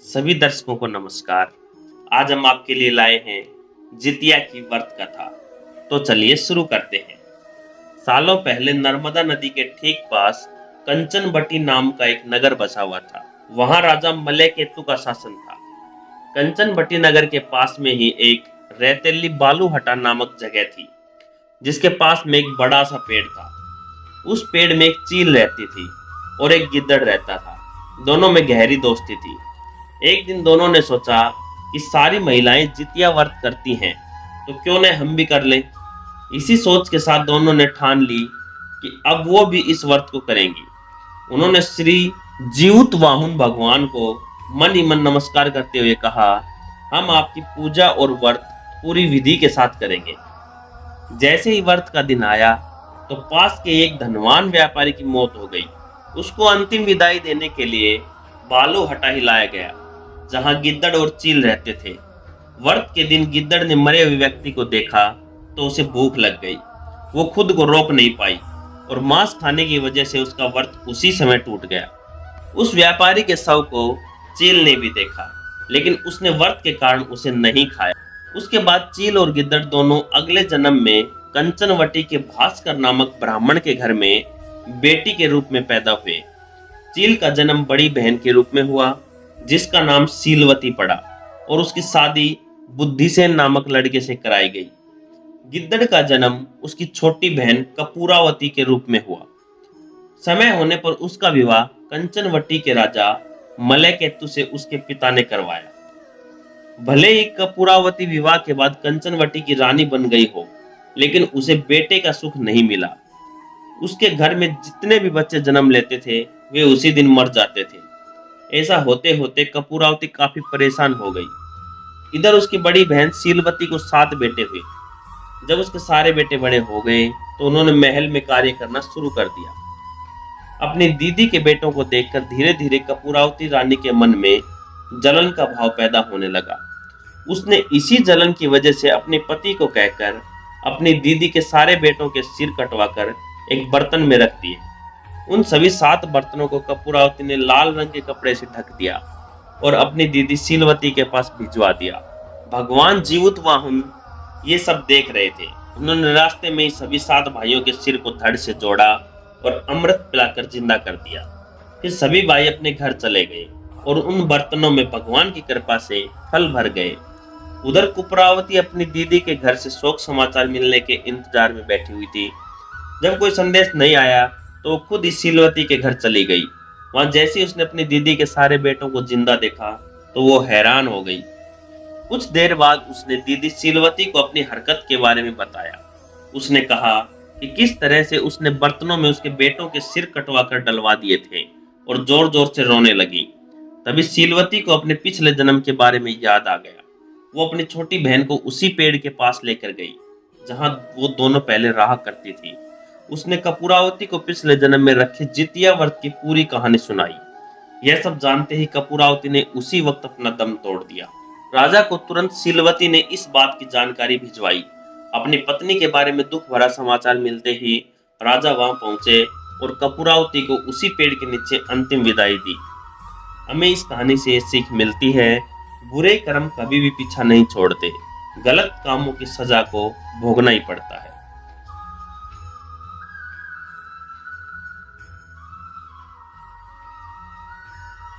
सभी दर्शकों को नमस्कार। आज हम आपके लिए लाए हैं जितिया की व्रत कथा। तो चलिए शुरू करते हैं। सालों पहले नर्मदा नदी के ठीक पास कंचनबटी नाम का एक नगर बसा हुआ था। वहां राजा मलयकेतु का शासन था। कंचनबटी नगर के पास में ही एक रेतीली बालूहटा नामक जगह थी, जिसके पास में एक बड़ा सा पेड़ था। उस पेड़ में एक चील रहती थी और एक गिद्दड़ रहता था। दोनों में गहरी दोस्ती थी। एक दिन दोनों ने सोचा कि सारी महिलाएं जितिया व्रत करती हैं, तो क्यों न हम भी कर लें। इसी सोच के साथ दोनों ने ठान ली कि अब वो भी इस व्रत को करेंगी। उन्होंने श्री जीउतवाहुन भगवान को मन ही मन नमस्कार करते हुए कहा, हम आपकी पूजा और व्रत पूरी विधि के साथ करेंगे। जैसे ही व्रत का दिन आया तो पास के एक धनवान व्यापारी की मौत हो गई। उसको अंतिम विदाई देने के लिए बालूहटा हिलाया गया, जहां गिद्दड़ और चील रहते थे। व्रत के दिन गिद्दड़ ने मरे हुए व्यक्ति को देखा तो उसे भूख लग गई। वो खुद को रोक नहीं पाई और मांस खाने की वजह से उसका व्रत उसी समय टूट गया। उस व्यापारी के शव को चील ने भी देखा, लेकिन उसने व्रत के कारण उसे नहीं खाया। उसके बाद चील और गिद्दड़ दोनों अगले जन्म में कंचनवटी के भास्कर नामक ब्राह्मण के घर में बेटी के रूप में पैदा हुए। चील का जन्म बड़ी बहन के रूप में हुआ, जिसका नाम सीलवती पड़ा, और उसकी शादी बुद्धिसेन नामक लड़के से कराई गई। गिद्दड़ का जन्म उसकी छोटी बहन कपूरावती के रूप में हुआ। समय होने पर उसका विवाह कंचनवटी के राजा मलयकेतु से उसके पिता ने करवाया। भले ही कपूरावती विवाह के बाद कंचनवटी की रानी बन गई हो, लेकिन उसे बेटे का सुख नहीं मिला। उसके घर में जितने भी बच्चे जन्म लेते थे वे उसी दिन मर जाते थे। ऐसा होते होते कपूरावती काफी परेशान हो गई। इधर उसकी बड़ी बहन सीलवती को 7 बेटे हुए। जब उसके सारे बेटे बड़े हो गए तो उन्होंने महल में कार्य करना शुरू कर दिया। अपनी दीदी के बेटों को देखकर धीरे धीरे कपूरावती रानी के मन में जलन का भाव पैदा होने लगा। उसने इसी जलन की वजह से अपने पति को कहकर अपनी दीदी के सारे बेटों के सिर कटवाकर एक बर्तन में रख दिए। उन सभी 7 बर्तनों को कपूरावती ने लाल रंग के कपड़े से ढक दिया और अपनी दीदी सीलवती के पास भिजवा दिया। भगवान जीउतवाहुन ये सब देख रहे थे। उन्होंने रास्ते में ही सभी 7 भाइयों के सिर को धड़ से जोड़ा और अमृत पिलाकर जिंदा कर दिया। फिर सभी भाई अपने घर चले गए और उन बर्तनों में भगवान की कृपा से फल भर गए। उधर कपूरावती अपनी दीदी के घर से शोक समाचार मिलने के इंतजार में बैठी हुई थी। जब कोई संदेश नहीं आया तो वो खुद ही सीलवती के घर चली गई। वहां जैसे ही उसने अपनी दीदी के सारे बेटों को जिंदा देखा तो वो हैरान हो गई। कुछ देर बाद उसने दीदी सीलवती को अपनी हरकत के बारे में बताया। उसने कहा कि किस तरह से उसने बर्तनों में उसके बेटों के सिर कटवाकर डलवा दिए थे और जोर जोर से रोने लगी। तभी सीलवती को अपने पिछले जन्म के बारे में याद आ गया। वो अपनी छोटी बहन को उसी पेड़ के पास लेकर गई जहां वो दोनों पहले रहा करती थी। उसने कपूरावती को पिछले जन्म में रखे जितिया व्रत की पूरी कहानी सुनाई। यह सब जानते ही कपूरावती ने उसी वक्त अपना दम तोड़ दिया। राजा को तुरंत सीलवती ने इस बात की जानकारी भिजवाई। अपनी पत्नी के बारे में दुख भरा समाचार मिलते ही राजा वहां पहुंचे और कपूरावती को उसी पेड़ के नीचे अंतिम विदाई दी। हमें इस कहानी से ये सीख मिलती है, बुरे कर्म कभी भी पीछा नहीं छोड़ते। गलत कामों की सजा को भोगना ही पड़ता है।